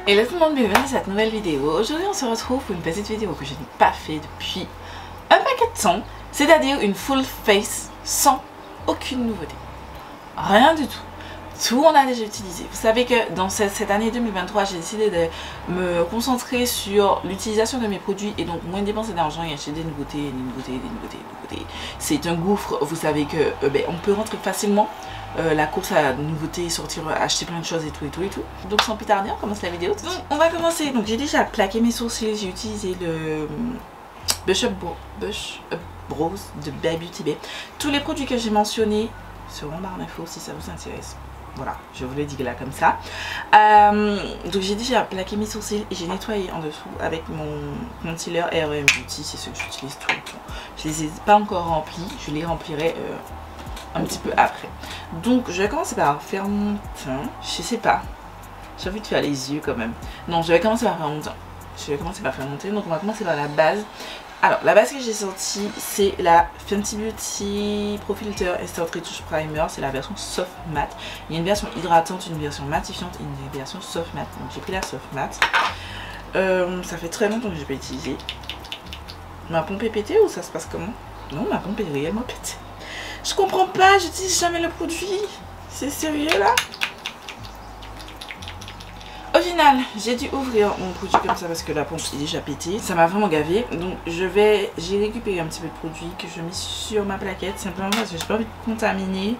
Hello tout le monde, bienvenue dans cette nouvelle vidéo. Aujourd'hui on se retrouve pour une petite vidéo que je n'ai pas fait depuis un paquet de temps, c'est-à-dire une full face sans aucune nouveauté. Rien du tout. Tout on a déjà utilisé. Vous savez que dans cette année 2023, j'ai décidé de me concentrer sur l'utilisation de mes produits et donc moins dépenser d'argent et acheter des nouveautés. C'est un gouffre. Vous savez que on peut rentrer facilement. La course à la nouveauté, sortir, acheter plein de choses et tout. Donc sans plus tarder, on commence la vidéo. Donc on va commencer. Donc j'ai déjà plaqué mes sourcils, j'ai utilisé le Brush Up Brows de Beauty Bay. Tous les produits que j'ai mentionnés seront en barre d'infos si ça vous intéresse. Voilà, je vous le dis là comme ça. Donc j'ai déjà plaqué mes sourcils et j'ai nettoyé en dessous avec mon concealer RM Beauty. C'est ce que j'utilise tout le temps. Je les ai pas encore remplis, je les remplirai un petit peu après. Donc je vais commencer par faire mon teint. Je sais pas, j'ai envie de faire les yeux quand même. Non, je vais commencer par faire mon teint. Donc on va commencer par la base. Alors la base que j'ai sortie, c'est la Fenty Beauty Pro Filter Instant Retouche Primer. C'est la version soft matte. Il y a une version hydratante, une version matifiante et une version soft matte. Donc j'ai pris la soft matte. Ça fait très longtemps que je n'ai pas utilisé. Ma pompe est pétée ou ça se passe comment? Non, ma pompe est réellement pétée. Je comprends pas, j'utilise jamais le produit. C'est sérieux là? Au final, j'ai dû ouvrir mon produit comme ça parce que la pompe est déjà pétée. Ça m'a vraiment gavé. Donc j'ai récupéré un petit peu de produit que je mets sur ma plaquette. Simplement parce que j'ai pas envie de contaminer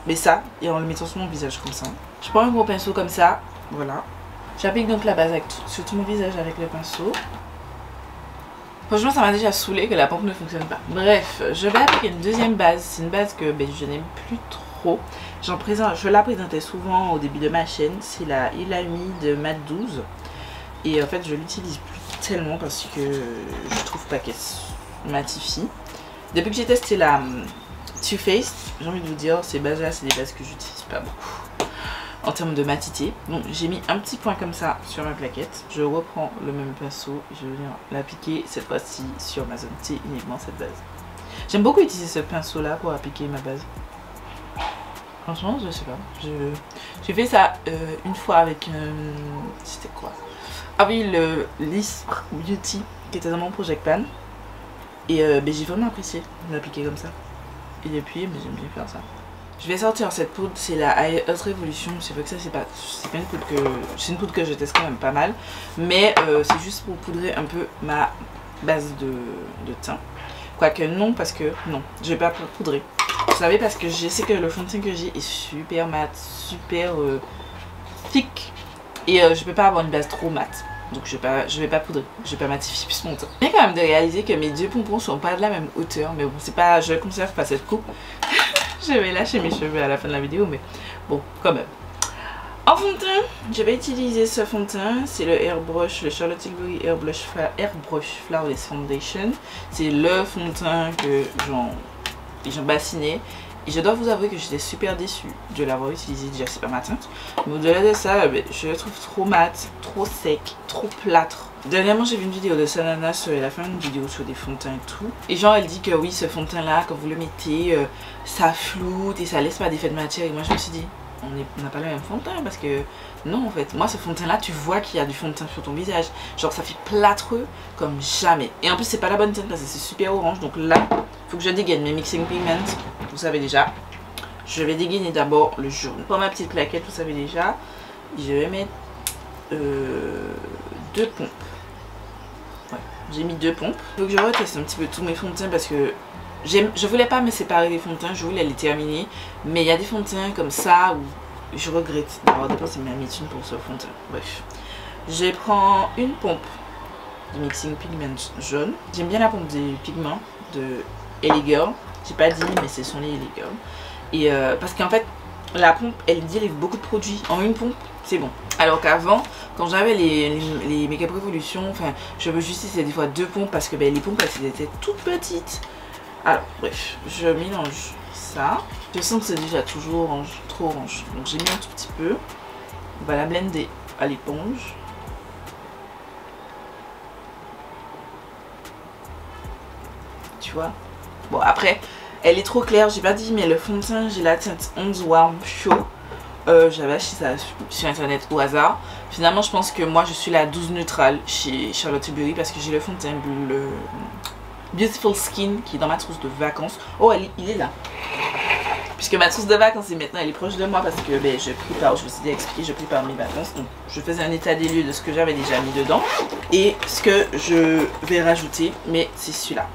mais ça, et en le mettant sur mon visage comme ça. Je prends un gros pinceau comme ça. Voilà. J'applique donc la base sur tout mon visage avec le pinceau. Franchement, ça m'a déjà saoulé que la pompe ne fonctionne pas. Bref, je vais appliquer une deuxième base. C'est une base que je n'aime plus trop. Je la présentais souvent au début de ma chaîne. C'est la Ilami de Mat 12. Et en fait, je l'utilise plus tellement parce que je trouve pas qu'elle matifie. Depuis que j'ai testé la Too Faced, j'ai envie de vous dire, ces bases-là, c'est des bases que j'utilise pas beaucoup en termes de matité. Donc j'ai mis un petit point comme ça sur ma plaquette. Je reprends le même pinceau, je viens l'appliquer cette fois-ci sur ma zone T, uniquement cette base. J'aime beaucoup utiliser ce pinceau là pour appliquer ma base. Franchement, je sais pas. J'ai fait ça une fois avec c'était quoi? Ah oui, le Lispre Beauty qui était dans mon Project Pan. Et j'ai vraiment apprécié de l'appliquer comme ça. Et depuis, j'aime bien faire ça. Je vais sortir cette poudre, c'est la Haute Révolution. C'est vrai que ça, c'est pas une poudre que. C'est une poudre que je teste quand même pas mal. Mais c'est juste pour poudrer un peu ma base de teint. Quoique non, parce que non, je vais pas poudrer. Vous savez, parce que je sais que le fond de teint que j'ai est super mat, super thick. Et je peux pas avoir une base trop mat. Donc je vais pas poudrer, je vais pas matifier plus mon teint. J'ai quand même de réaliser que mes deux pompons sont pas de la même hauteur. Mais bon, c'est pas. Je conserve pas cette coupe. Je vais lâcher mes cheveux à la fin de la vidéo, mais bon, quand même. En fond de teint, je vais utiliser ce fond de teint. C'est le Airbrush, le Charlotte Tilbury Airbrush Flawless Foundation. C'est le fond de teint que j'en bassinais. Et je dois vous avouer que j'étais super déçue de l'avoir utilisé. Déjà, c'est pas ma teinte. Mais au-delà de ça, je le trouve trop mat, trop sec, trop plâtre. Dernièrement, j'ai vu une vidéo de Sanana sur la fin, une vidéo sur des fonds de teint et tout. Et genre, elle dit que oui, ce fond de teint là, quand vous le mettez, ça floute et ça laisse pas d'effet de matière. Et moi, je me suis dit, on n'a pas le même fond de teint parce que non, en fait, moi, ce fond de teint là, tu vois qu'il y a du fond de teint sur ton visage. Genre, ça fait plâtreux comme jamais. Et en plus, c'est pas la bonne teinte parce que c'est super orange. Donc là, faut que je dégaine mes mixing pigments. Vous savez déjà. Je vais dégainer d'abord le jaune. Pour ma petite plaquette, vous savez déjà. Je vais mettre 2 pompes. Ouais, j'ai mis 2 pompes. Donc je reteste un petit peu tous mes fonds de teint parce que je voulais pas me séparer des fonds de teint. Je voulais les terminer. Mais il y a des fonds de teint comme ça où je regrette d'avoir dépensé ma méthune pour ce fond de teint. Bref. Je prends une pompe de mixing pigment jaune. J'aime bien la pompe des pigments de LA Girl. J'ai pas dit, mais ce sont les LA Girl. Et parce qu'en fait, la pompe, elle délivre beaucoup de produits en une pompe, c'est bon. Alors qu'avant, quand j'avais les Makeup Revolution, enfin, je me justifiais des fois 2 pompes parce que les pompes, elles étaient toutes petites. Alors, bref, je mélange ça. Je sens que c'est déjà toujours orange, trop orange. Donc j'ai mis un tout petit peu. On va la blender à l'éponge. Tu vois? Bon, après, elle est trop claire, j'ai pas dit, mais le fond de teint, j'ai la teinte 11 Warm Show. J'avais acheté ça sur internet au hasard. Finalement je pense que moi je suis la 12 neutrale chez Charlotte Tilbury parce que j'ai le fond de teint le Beautiful Skin qui est dans ma trousse de vacances. Oh il est là. Puisque ma trousse de vacances maintenant elle est proche de moi parce que ben, je prépare, je vous ai expliqué, je prépare mes vacances. Donc je faisais un état des lieux de ce que j'avais déjà mis dedans. Et ce que je vais rajouter, mais c'est celui-là.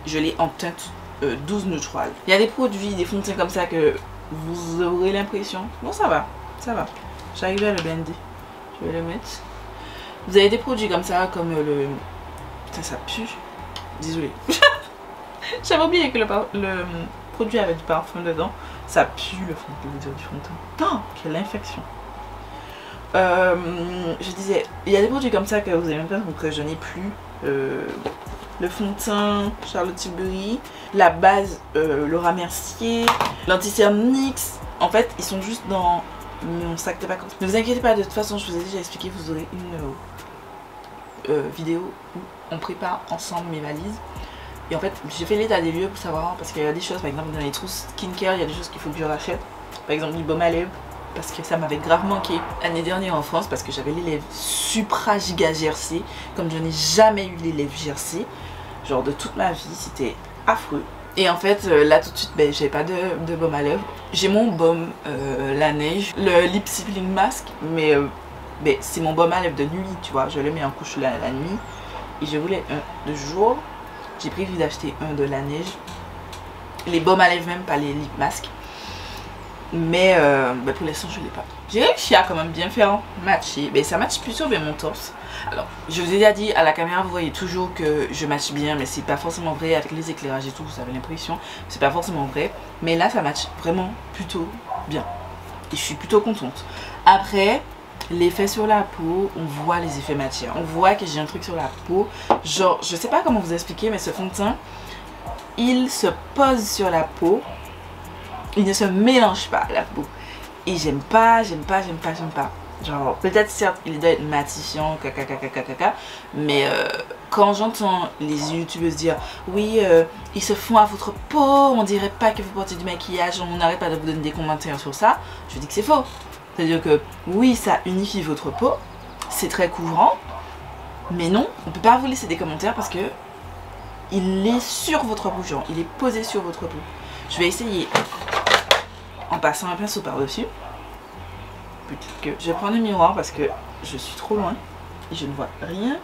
Je l'ai en teinte 12 neutral. Il y a des produits, des fonds de teint comme ça que vous aurez l'impression. Bon ça va, ça va. J'arrive à le blender. Je vais le mettre. Vous avez des produits comme ça, comme le... Putain ça pue. Désolée. J'avais oublié que le produit avait du parfum dedans. Ça pue le fond du fond de teint. Oh, quelle infection. Je disais, il y a des produits comme ça que vous avez même pas que je n'ai plus. Le fond de teint Charlotte Tilbury, la base Laura Mercier, l'anti-cerne NYX. En fait, ils sont juste dans mon sac de vacances. Ne vous inquiétez pas, de toute façon, je vous ai déjà expliqué, vous aurez une vidéo où on prépare ensemble mes valises. Et en fait, j'ai fait l'état des lieux pour savoir, parce qu'il y a des choses, par exemple, dans les trousses skincare, il y a des choses qu'il faut que je rachète. Par exemple, du baume à lèvres, parce que ça m'avait grave manqué l'année dernière en France, parce que j'avais les lèvres supra giga gercées, comme je n'ai jamais eu les lèvres gercées, genre de toute ma vie, c'était affreux. Et en fait, là tout de suite, ben, j'ai pas de baume à lèvres. J'ai mon baume la neige, le lip sealing mask, mais ben, c'est mon baume à lèvres de nuit, tu vois, je le mets en couche la nuit. Et je voulais un de jour. J'ai prévu d'acheter un de la neige. Les baumes à lèvres même, pas les lip masks. Mais bah pour l'instant je l'ai pas. J'ai réussi à quand même bien faire matcher. Mais ça matche plutôt bien mon torse. Alors je vous ai déjà dit à la caméra, vous voyez toujours que je matche bien. Mais c'est pas forcément vrai avec les éclairages et tout. Vous avez l'impression. C'est pas forcément vrai. Mais là ça matche vraiment plutôt bien. Et je suis plutôt contente. Après l'effet sur la peau, on voit les effets matière. On voit que j'ai un truc sur la peau. Genre je sais pas comment vous expliquer, mais ce fond de teint il se pose sur la peau. Il ne se mélange pas à la peau. Et j'aime pas. Genre, peut-être certes, il doit être matifiant, caca. Mais quand j'entends les youtubeuses dire oui, ils se font à votre peau, on dirait pas que vous portez du maquillage, on n'arrête pas de vous donner des commentaires sur ça, je dis que c'est faux. C'est-à-dire que oui, ça unifie votre peau, c'est très couvrant, mais non, on peut pas vous laisser des commentaires parce que il est sur votre peau, genre, il est posé sur votre peau. Je vais essayer en passant un pinceau par-dessus. Je vais prendre le miroir parce que je suis trop loin et je ne vois rien.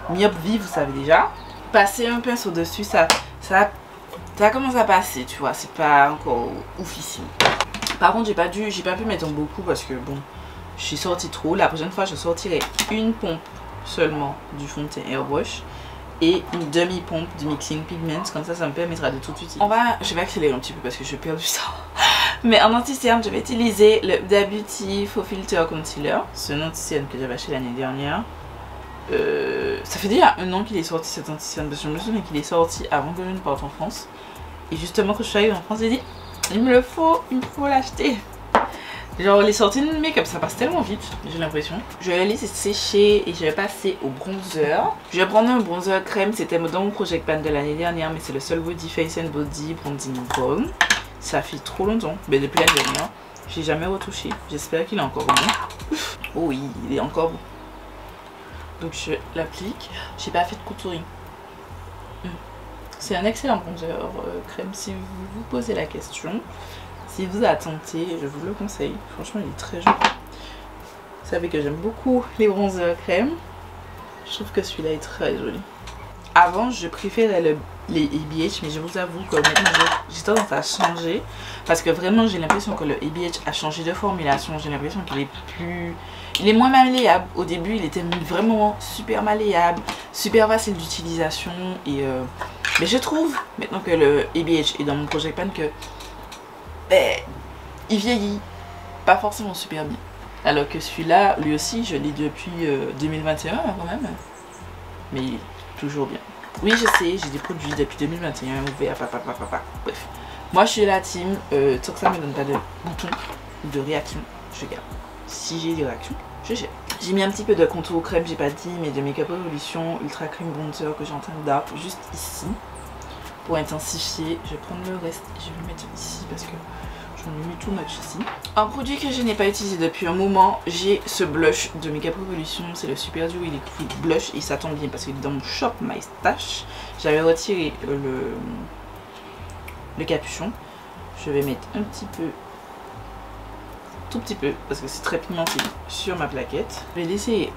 Myope vie, vous savez déjà. Passer un pinceau dessus, ça commence à passer, tu vois. C'est pas encore oufissime. Par contre, j'ai pas pu mettre en beaucoup parce que bon, je suis sortie trop. La prochaine fois, je sortirai une pompe seulement du fond de teint Airbrush et une demi-pompe du Mixing Pigments. Comme ça me permettra de tout utiliser. Je vais accélérer un petit peu parce que je perds du temps. Mais en anti-cerne, je vais utiliser le Huda Beauty Faux Filter Concealer. C'est un anti-cerne que j'avais acheté l'année dernière. Ça fait déjà un an qu'il est sorti cet anti-cerne. Parce que je me souviens qu'il est sorti avant que je ne parte en France. Et justement, quand je suis arrivée en France, j'ai dit il me faut l'acheter. Genre, les sorties de make-up, ça passe tellement vite, j'ai l'impression. Je vais laisser sécher et je vais passer au bronzer. Je vais prendre un bronzer crème. C'était dans mon Project Pan de l'année dernière, mais c'est le seul Body Face and Body Bronzing Balm. Ça fait trop longtemps, mais depuis l'année dernière, j'ai jamais retouché. J'espère qu'il est encore bon. Oh oui, il est encore bon. Donc je l'applique. J'ai pas fait de contouring. C'est un excellent bronzer crème si vous vous posez la question. Si vous a tenté, je vous le conseille. Franchement, il est très joli. Vous savez que j'aime beaucoup les bronzers crème. Je trouve que celui-là est très joli. Avant, je préférais les ABH, mais je vous avoue que maintenant j'ai tendance à changer parce que vraiment j'ai l'impression que le ABH a changé de formulation. J'ai l'impression qu'il est il est moins malléable. Au début il était vraiment super malléable, super facile d'utilisation et mais je trouve maintenant que le ABH est dans mon Project Pan que il vieillit pas forcément super bien, alors que celui-là lui aussi je l'ai depuis 2021 quand même, mais il est toujours bien. Oui, je sais, j'ai des produits depuis 2021 ouverts, bref. Moi, je suis la team, tant que ça me donne pas de boutons ou de réaction, je garde. Si j'ai des réactions, je gère. J'ai mis un petit peu de contour crème, j'ai pas dit, mais de Make-up Revolution Ultra Cream Bronzer que j'ai en train de dark juste ici. Pour intensifier, je vais prendre le reste et je vais le mettre ici parce que je mis too much ici. Un produit que je n'ai pas utilisé depuis un moment, j'ai ce blush de Makeup Revolution, c'est le Super Duo Electric Blush et ça tombe bien parce qu'il est dans mon Shop My Stash. J'avais retiré le capuchon. Je vais mettre un petit peu, tout petit peu, parce que c'est très pigmenté sur ma plaquette. Je vais laisser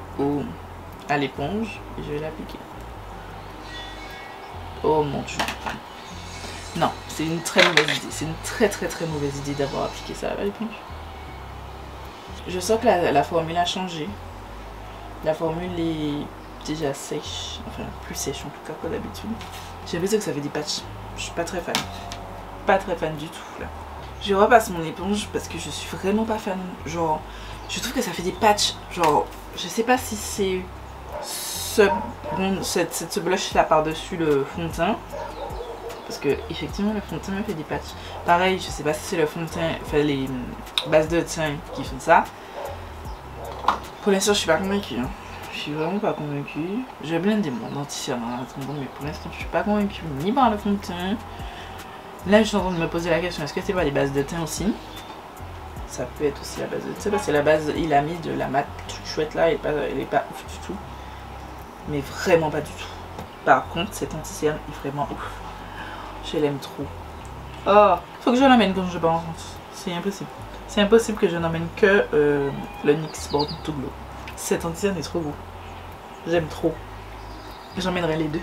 à l'éponge et je vais l'appliquer. Oh mon dieu. Non, c'est une très mauvaise idée. C'est une très mauvaise idée d'avoir appliqué ça à l'éponge. Je sens que la formule a changé. La formule est déjà sèche. Enfin, plus sèche en tout cas que d'habitude. J'ai l'impression que ça fait des patchs. Je suis pas très fan. Pas très fan du tout là. Je repasse mon éponge parce que je suis vraiment pas fan. Genre, je trouve que ça fait des patchs. Genre, je sais pas si c'est ce blush là par-dessus le fond de teint. Parce que effectivement le fond de teint me fait des patchs. Pareil, je sais pas si c'est le fond de teint, enfin les bases de teint qui font ça. Pour l'instant je suis pas convaincue. Hein. Je suis vraiment pas convaincue. Je vais blender mon anti-cerne en attendant, mais pour l'instant je suis pas convaincue ni par le fond de teint. Là je suis en train de me poser la question, est-ce que c'est pas les bases de teint aussi? Ça peut être aussi la base de teint parce que la base il a mis de la mat toute chouette là, elle est pas ouf du tout. Mais vraiment pas du tout. Par contre cet anti-cerne est vraiment ouf. Je l'aime trop. Oh, faut que je l'emmène quand je pars en France. C'est impossible. C'est impossible que je n'emmène que le NYX Born to Glow. Cet anti-cerne est trop beau. J'aime trop. J'emmènerai les deux.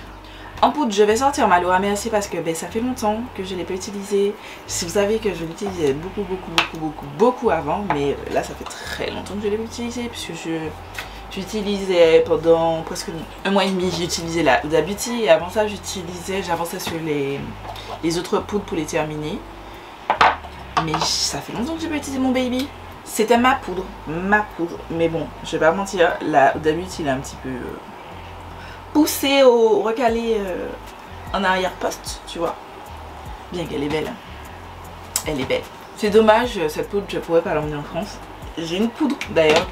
En poudre, je vais sortir ma Laura Mercier parce que ça fait longtemps que je ne l'ai pas utilisé. Si vous savez que je l'utilisais beaucoup avant, mais là ça fait très longtemps que je l'ai pas utilisé puisque j'utilisais pendant presque un mois et demi, j'ai utilisé la Huda Beauty et avant ça j'avançais sur les autres poudres pour les terminer. Mais ça fait longtemps que j'ai pas utilisé mon baby. C'était ma poudre, mais bon, je vais pas mentir, la Huda Beauty il est un petit peu poussée recalée en arrière-poste, tu vois. Bien qu'elle est belle, elle est belle. C'est dommage, cette poudre je pourrais pas l'emmener en France. J'ai une poudre d'ailleurs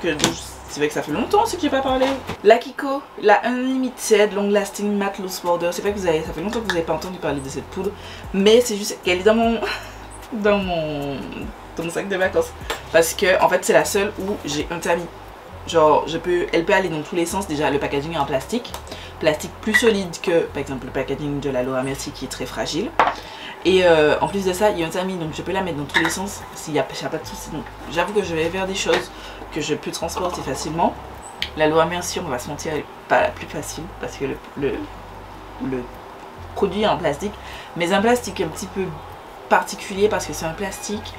c'est vrai que ça fait longtemps aussi que j'ai pas parlé. La Kiko, la Unlimited Long Lasting Matte Loose Powder. C'est vrai que ça fait longtemps que vous n'avez pas entendu parler de cette poudre. Mais c'est juste qu'elle est dans mon sac de vacances. Parce que en fait c'est la seule où j'ai un tamis. Genre elle peut aller dans tous les sens. Déjà le packaging est en plastique. Plastique plus solide que par exemple le packaging de la Laura Mercier qui est très fragile. Et en plus de ça il y a un tamis donc je peux la mettre dans tous les sens s'il n'y a pas de soucis. Donc j'avoue que je vais faire des choses que je peux transporter facilement. La Laura Mercier, on va se mentir, elle n'est pas la plus facile parce que le produit est en plastique, mais un plastique un petit peu particulier parce que c'est un plastique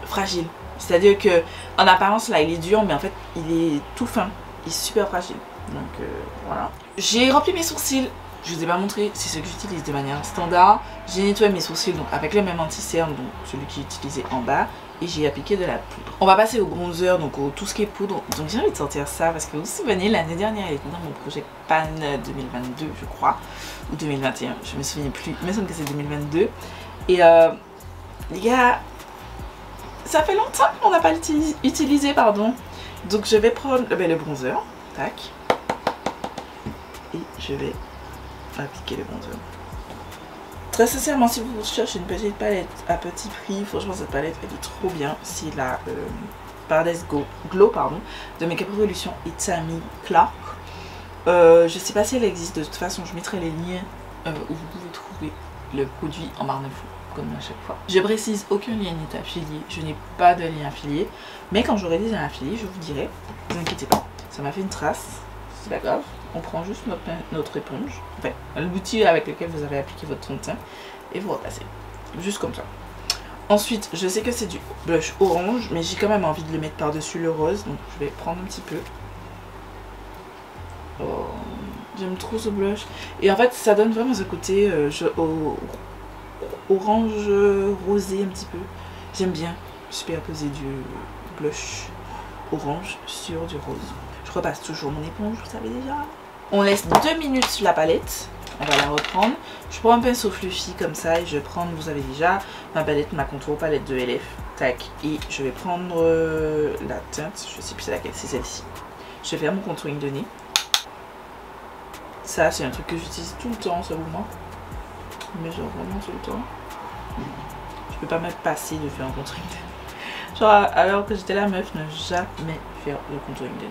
fragile. C'est-à-dire que en apparence là il est dur, mais en fait il est tout fin, il est super fragile. Donc voilà. J'ai rempli mes sourcils. Je vous ai pas montré, c'est ce que j'utilise de manière standard. J'ai nettoyé mes sourcils donc avec le même anti-cerne, donc celui qui est utilisé en bas. Et j'ai appliqué de la poudre. On va passer au bronzer, donc tout ce qui est poudre. Donc j'ai envie de sortir ça parce que vous vous souvenez, l'année dernière elle était dans mon projet Pan 2022 je crois. Ou 2021, je me souviens plus. Il me semble que c'est 2022. Et les gars, ça fait longtemps qu'on n'a pas utilisé, pardon. Donc je vais prendre le bronzer. Tac. Et je vais appliquer le bronzer. Très sincèrement, si vous cherchez une petite palette à petit prix, franchement cette palette elle est trop bien. C'est la Paradise Glow pardon, de Makeup Revolution et Tammy Clark. Je sais pas si elle existe, de toute façon je mettrai les liens où vous pouvez trouver le produit en barre d'infos comme à chaque fois. Je précise, aucun lien n'est affilié, je n'ai pas de lien affilié, mais quand j'aurai des liens affiliés je vous dirai, ne vous inquiétez pas. Ça m'a fait une trace, c'est pas grave. On prend juste notre éponge, enfin l'outil avec lequel vous avez appliqué votre fond de teint et vous repassez, juste comme ça. Ensuite, je sais que c'est du blush orange, mais j'ai quand même envie de le mettre par-dessus le rose, donc je vais prendre un petit peu. Oh, j'aime trop ce blush. Et en fait, ça donne vraiment ce côté orange rosé un petit peu. J'aime bien superposer du blush orange sur du rose. Je repasse toujours mon éponge, vous savez déjà. On laisse 2 minutes sur la palette. On va la reprendre. Je prends un pinceau fluffy comme ça et je vais prendre, vous avez déjà ma palette, ma contour palette de LF. Tac. Et je vais prendre la teinte, je sais plus c'est laquelle, c'est celle-ci. Je vais faire mon contouring de nez. Ça c'est un truc que j'utilise tout le temps, ça vous ment. Mais genre vraiment tout le temps. Je peux pas me passer de faire un contouring de nez. Genre alors que j'étais la meuf, ne jamais faire le contouring de nez.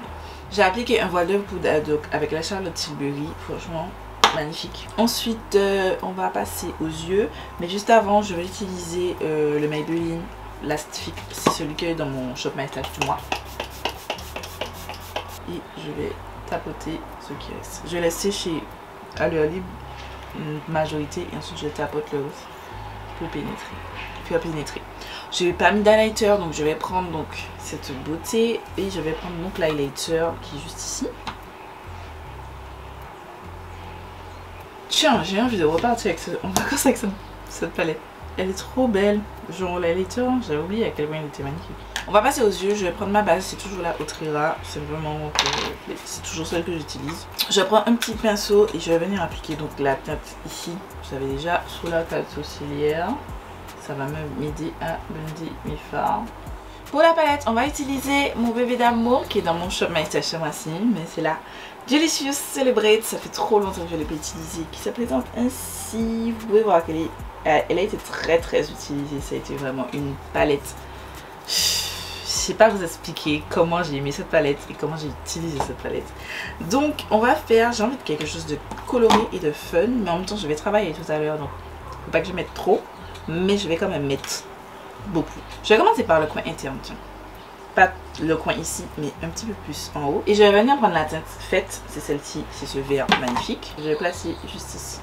J'ai appliqué un voile de poudre avec la Charlotte Tilbury, franchement magnifique. Ensuite on va passer aux yeux, mais juste avant je vais utiliser le Maybelline Last Fix, c'est celui qui est dans mon Shop My Stash du mois. Et je vais tapoter ce qui reste. Je laisse sécher à l'heure libre une majorité et ensuite je tapote le reste pour pénétrer. Je n'ai pas mis d'highlighter, donc je vais prendre donc cette beauté et je vais prendre donc l'highlighter qui est juste ici. Tiens, j'ai envie de repartir en vacances avec cette palette. Elle est trop belle. Genre l'highlighter, j'avais oublié à quel point elle était magnifique. On va passer aux yeux. Je vais prendre ma base. C'est toujours la Autrera. C'est vraiment... c'est toujours celle que j'utilise. Je prends un petit pinceau et je vais venir appliquer donc la teinte ici. Vous savez déjà, sous la carte sourcilière. Ça va m'aider à blender mes fards. Pour la palette, on va utiliser mon bébé d'amour qui est dans mon Shop My Stash chez moi, mais c'est la Delicious Celebrate. Ça fait trop longtemps que je ne l'ai pas utilisée. Qui se présente ainsi. Vous pouvez voir qu'elle elle a été très utilisée. Ça a été vraiment une palette. Je sais pas vous expliquer comment j'ai aimé cette palette et comment j'ai utilisé cette palette. Donc on va faire, j'ai envie de quelque chose de coloré et de fun, mais en même temps je vais travailler tout à l'heure, donc faut pas que je mette trop, mais je vais quand même mettre beaucoup. Je vais commencer par le coin interne, tiens. Pas le coin ici, mais un petit peu plus en haut. Et je vais venir prendre la teinte faite, c'est celle-ci, c'est ce vert magnifique. Je vais placer juste ici.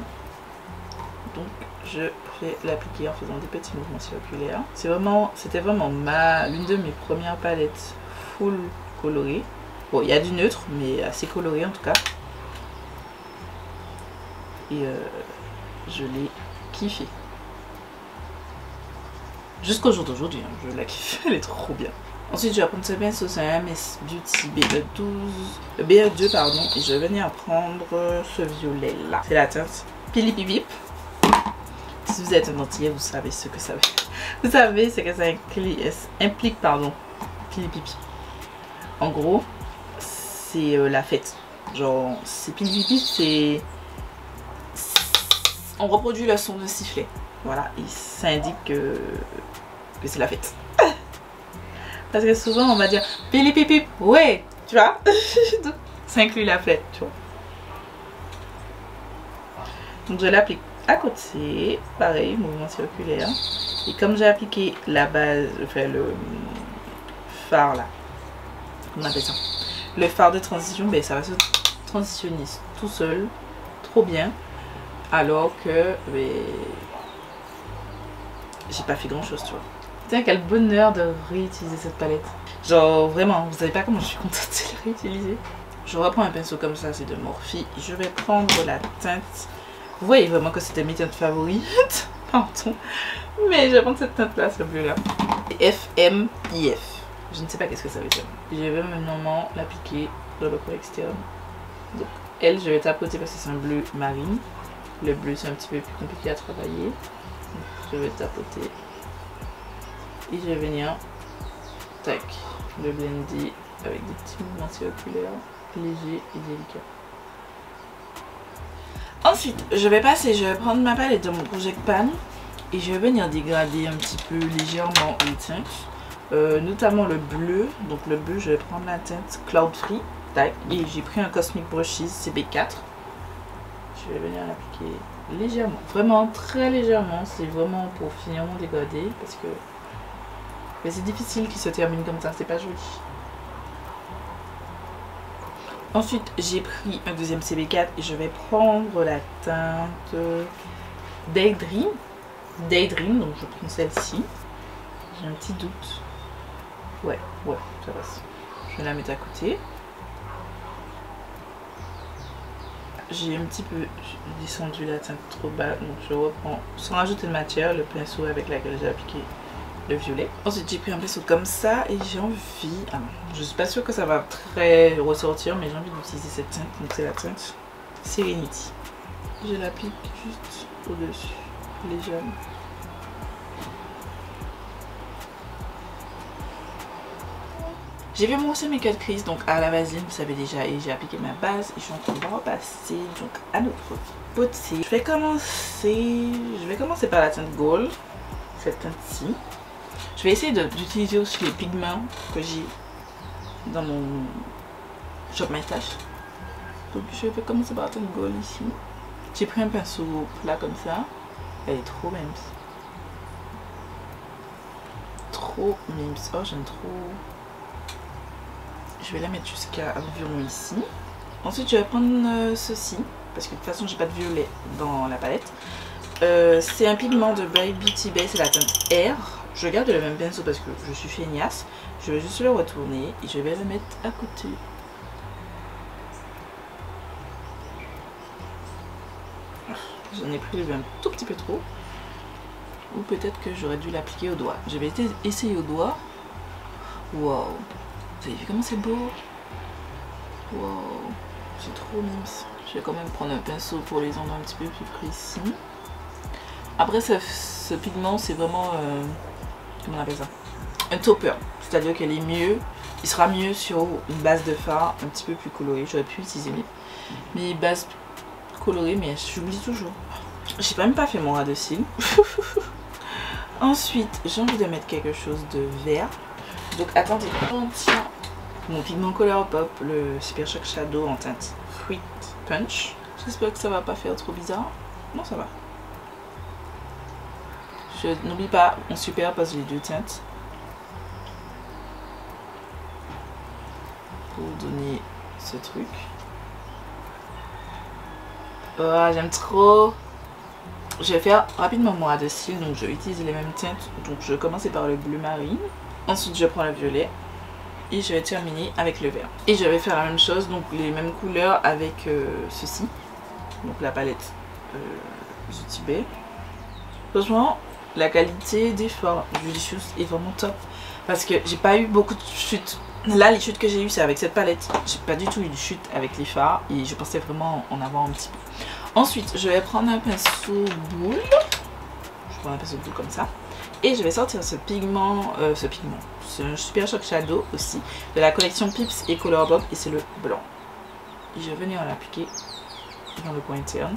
Donc je vais l'appliquer en faisant des petits mouvements circulaires. C'était vraiment l'une de mes premières palettes full colorée. Bon, il y a du neutre, mais assez coloré en tout cas. Et je l'ai kiffé. Jusqu'au jour d'aujourd'hui, hein, je la kiffe, elle est trop bien. Ensuite, je vais prendre ce pinceau, c'est un MS Beauty BE2, pardon, et je vais venir prendre ce violet là. C'est la teinte Pili Pipip. Si vous êtes un antillais, vous savez ce que ça veut. Vous savez ce que ça implique, pardon, Pili Pipi. En gros, c'est la fête. Genre, c'est Pili Pipip, c'est... On reproduit le son de sifflet. Voilà, et ça indique que c'est la fête. Parce que souvent, on va dire Pili Pipip, ouais, tu vois. Donc, ça inclut la fête, tu vois. Donc, je l'applique à côté, pareil, mouvement circulaire. Et comme j'ai appliqué la base, enfin le phare là, comment on appelle ça, le phare de transition, ben ça va se transitionner tout seul, trop bien. Alors que ben, j'ai pas fait grand chose, tu vois. Tiens, quel bonheur de réutiliser cette palette. Genre vraiment, vous savez pas comment je suis contente de la réutiliser. Je reprends un pinceau comme ça, c'est de Morphe. Je vais prendre la teinte. Vous voyez vraiment que c'était mes teintes favorites. Pardon. Mais je vais prendre cette teinte là, ce bleu là. FMIF. Je ne sais pas qu'est-ce que ça veut dire. Je vais maintenant l'appliquer dans le coin externe. Donc elle, je vais tapoter parce que c'est un bleu marine. Le bleu c'est un petit peu plus compliqué à travailler. Donc, je vais tapoter. Et je vais venir, tac, le blender avec des petits mouvements circulaires, légers et délicats. Ensuite, je vais prendre ma palette de mon Project Pan et je vais venir dégrader un petit peu légèrement les teintes, notamment le bleu. Donc le bleu, je vais prendre la teinte Cloud Free, tac, et j'ai pris un Cosmic Brushes CB4. Je vais venir l'appliquer légèrement, vraiment très légèrement. C'est vraiment pour finir mon dégradé parce que c'est difficile qu'il se termine comme ça, c'est pas joli. Ensuite, j'ai pris un deuxième CB4 et je vais prendre la teinte Daydream. Donc je prends celle-ci. J'ai un petit doute. Ouais, ça passe. Je vais la mettre à côté. J'ai un petit peu descendu la teinte trop bas, donc je reprends sans rajouter de matière le pinceau avec lequel j'ai appliqué le violet. Ensuite j'ai pris un pinceau comme ça et j'ai envie, je suis pas sûre que ça va très ressortir, mais j'ai envie d'utiliser cette teinte. Donc c'est la teinte Serenity. Je l'applique juste au-dessus, légèrement. J'ai fait mon aussi mes 4 crises donc à la vaseline, vous savez déjà, et j'ai appliqué ma base et je suis en train de repasser donc à notre beauté. Je vais commencer par la teinte Gold. cette teinte-ci. Je vais essayer d'utiliser aussi les pigments que j'ai dans mon Shop My Stash. Donc je vais commencer par la teinte gold ici. J'ai pris un pinceau plat comme ça. Elle est trop mimes. Trop mimes. Oh, j'aime trop. Je vais la mettre jusqu'à environ ici. Ensuite, je vais prendre ceci. Parce que de toute façon, j'ai pas de violet dans la palette. C'est un pigment de By Beauty Bay. C'est la teinte R. Je garde le même pinceau parce que je suis feignasse. Je vais juste le retourner et je vais le mettre à côté. J'en ai pris un tout petit peu trop. Ou peut-être que j'aurais dû l'appliquer au doigt. Je vais essayer au doigt. Wow. Vous avez vu comment c'est beau? Wow. C'est trop mimes. Je vais quand même prendre un pinceau pour les endroits un petit peu plus précis. Après ce pigment c'est vraiment... comment on appelle ça? Un topper. C'est-à-dire qu'elle est mieux. Il sera mieux sur une base de fard un petit peu plus colorée. J'aurais pu utiliser mes bases colorées mais j'oublie toujours. J'ai même pas fait mon ras de cils. Ensuite, j'ai envie de mettre quelque chose de vert. Donc attendez, on tient mon pigment Colourpop, le Super Shock Shadow en teinte Fruit Punch. J'espère que ça va pas faire trop bizarre. Non, ça va. Je n'oublie pas, on superpose les deux teintes. Pour donner ce truc. Oh, j'aime trop. Je vais faire rapidement mon ras de cils, donc je vais utiliser les mêmes teintes. Donc je vais commencer par le bleu marine. Ensuite je prends le violet. Et je vais terminer avec le vert. Et je vais faire la même chose, donc les mêmes couleurs avec ceci. Donc la palette Beauty Bay. Franchement, la qualité des fards du Licious est vraiment top. Parce que j'ai pas eu beaucoup de chutes. Là, les chutes que j'ai eues, c'est avec cette palette. J'ai pas du tout eu de chute avec les fards. Et je pensais vraiment en avoir un petit peu. Ensuite, je vais prendre un pinceau boule. Je prends un pinceau boule comme ça. Et je vais sortir ce pigment. C'est un Super Shock Shadow aussi. De la collection Pips et Colourpop. Et c'est le blanc. Et je vais venir l'appliquer dans le coin interne.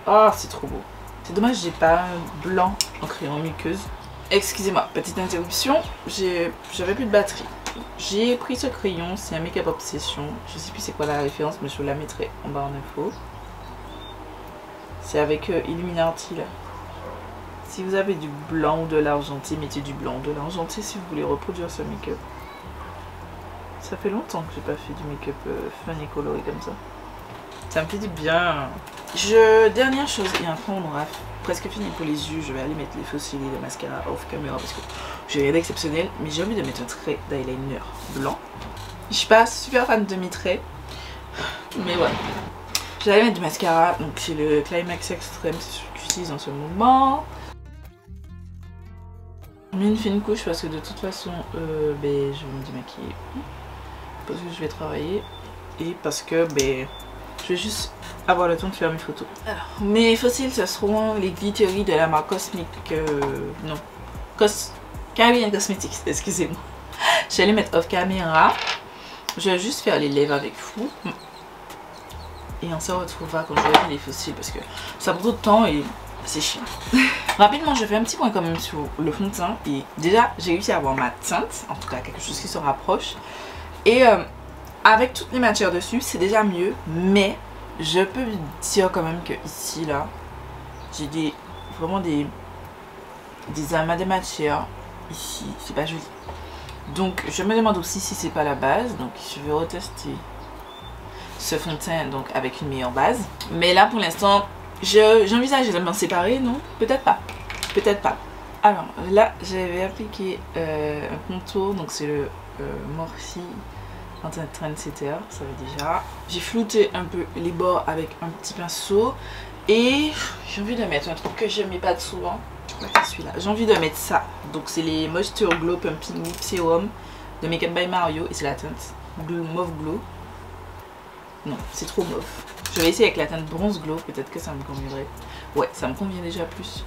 Oh, c'est trop beau. C'est dommage, j'ai pas un blanc en crayon muqueuse. Excusez-moi, petite interruption. J'avais plus de batterie. J'ai pris ce crayon, c'est un Make-up Obsession. Je sais plus c'est quoi la référence, mais je vous la mettrai en barre d'infos. C'est avec Illuminati là. Si vous avez du blanc ou de l'argenté, mettez du blanc ou de l'argenté si vous voulez reproduire ce make-up. Ça fait longtemps que j'ai pas fait du make-up fun et coloré comme ça. Ça me fait du bien. Dernière chose, et après on aura presque fini pour les yeux. Je vais aller mettre les faux cils et le mascara off caméra parce que j'ai rien d'exceptionnel. Mais j'ai envie de mettre un trait d'eyeliner blanc. Je suis pas super fan de mes traits. Mais voilà. Je vais aller mettre du mascara. Donc c'est le Climax Extreme, c'est celui que j'utilise en ce moment. J'ai mis une fine couche parce que de toute façon je vais me démaquiller. Parce que je vais travailler. Et parce que je vais juste avoir le temps de faire mes photos. Alors, mes fossiles, ce seront les glittery de la marque Cosmic. Non. Caribbean Cosmetics, excusez-moi. Je vais les mettre off caméra. Je vais juste faire les lèvres avec vous. Et on se retrouvera quand j'aurai les fossiles parce que ça prend trop de temps et c'est chiant. Rapidement, je fais un petit point quand même sur le fond de teint. Et déjà, j'ai réussi à avoir ma teinte. En tout cas, quelque chose qui se rapproche. Et avec toutes les matières dessus, c'est déjà mieux. Mais je peux dire quand même que ici, là, j'ai vraiment des amas de matière. Ici, c'est pas joli. Donc, je me demande aussi si c'est pas la base. Donc, je vais retester ce fond de teint donc, avec une meilleure base. Mais là, pour l'instant, j'envisage de m'en séparer, non? Peut-être pas. Peut-être pas. Alors, là, j'avais appliqué un contour. Donc, c'est le Morphe en teint Trendsetter, ça va déjà. J'ai flouté un peu les bords avec un petit pinceau. Et j'ai envie de mettre un truc que je mets pas souvent. Celui-là. J'ai envie de mettre ça. Donc c'est les Moisture Glow Pumping Lip Serum de Make Up by Mario. Et c'est la teinte Mauve Glow. Non, c'est trop mauve. Je vais essayer avec la teinte Bronze Glow. Peut-être que ça me conviendrait. Ouais, ça me convient déjà plus.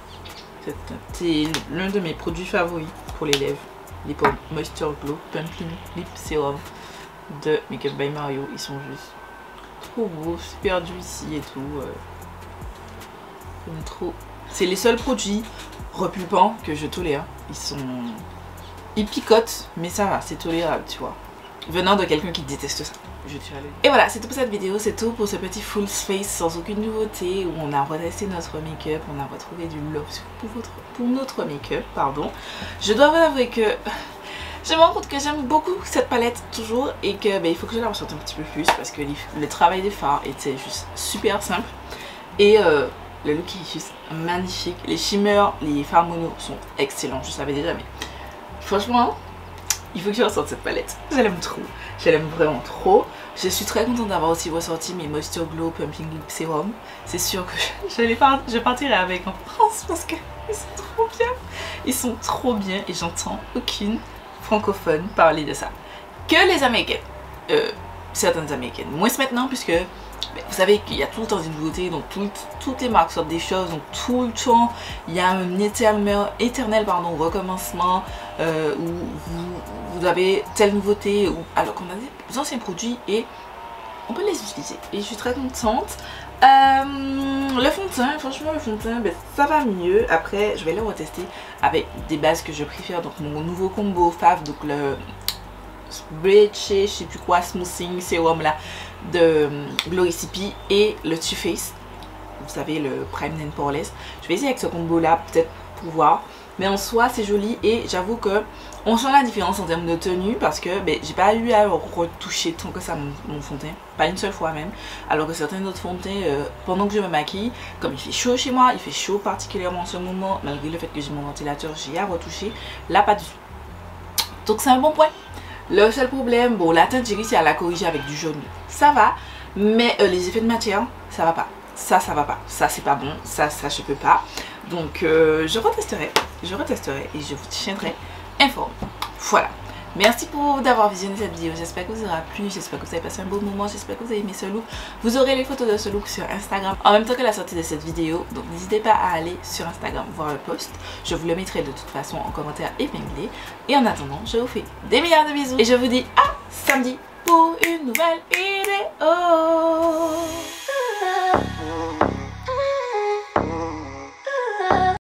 C'est l'un de mes produits favoris pour les lèvres. Les Moisture Glow Pumping Lip Serum de Make Up by Mario. Ils sont juste trop beaux, super juicy et tout. J'aime trop C'est les seuls produits repulpants que je tolère. Ils picotent, mais ça va, c'est tolérable, tu vois. Venant de quelqu'un qui déteste ça. Et voilà, c'est tout pour cette vidéo, c'est tout pour ce petit full face sans aucune nouveauté où on a retesté notre make-up, on a retrouvé du love pour notre make-up, pardon. Je dois vous avouer que je me rends compte que j'aime beaucoup cette palette toujours et que il faut que je la ressorte un petit peu plus parce que le travail des fards était juste super simple et le look est juste magnifique. Les shimmers, les fards mono sont excellents, je savais déjà, mais franchement il faut que je ressorte cette palette. Je l'aime trop. Je l'aime vraiment trop. Je suis très contente d'avoir aussi ressorti mes Moisture Glow Pumping Lip Serum. C'est sûr que je partirai avec en France parce qu'ils sont trop bien. Ils sont trop bien et j'entends aucune francophone parler de ça. Que les Américaines. Certaines Américaines. Moins maintenant puisque vous savez qu'il y a tout le temps des nouveautés, donc toutes les marques sortent des choses, donc tout le temps il y a un éternel recommencement où vous avez telle nouveauté, alors qu'on a des anciens produits et on peut les utiliser. Et je suis très contente. Le fond de teint, franchement le fond de teint, ça va mieux. Après je vais le retester avec des bases que je préfère, donc mon nouveau combo fave, donc le Bridge, je sais plus quoi, Smoothing Serum là de Glow Recipe et le Too Faced, vous savez, le Prime and Poreless. Je vais essayer avec ce combo là, peut-être pour voir, mais en soi c'est joli et j'avoue que on sent la différence en termes de tenue parce que j'ai pas eu à retoucher tant que ça mon fond de teint, pas une seule fois même, alors que certains autres fonds de teint pendant que je me maquille, comme il fait chaud chez moi, il fait chaud particulièrement en ce moment, malgré le fait que j'ai mon ventilateur, j'ai à retoucher, là pas du tout. Donc c'est un bon point. Le seul problème, bon, la teinte j'ai réussi à la corriger avec du jaune, ça va, mais les effets de matière, ça va pas. Ça va pas, ça c'est pas bon, ça je peux pas. Donc je retesterai et je vous tiendrai informé. Voilà. Merci d'avoir visionné cette vidéo, j'espère que vous aura plu, j'espère que vous avez passé un beau moment, j'espère que vous avez aimé ce look. Vous aurez les photos de ce look sur Instagram en même temps que la sortie de cette vidéo, donc n'hésitez pas à aller sur Instagram voir le post. Je vous le mettrai de toute façon en commentaire épinglé. Et en attendant, je vous fais des milliards de bisous et je vous dis à samedi pour une nouvelle vidéo.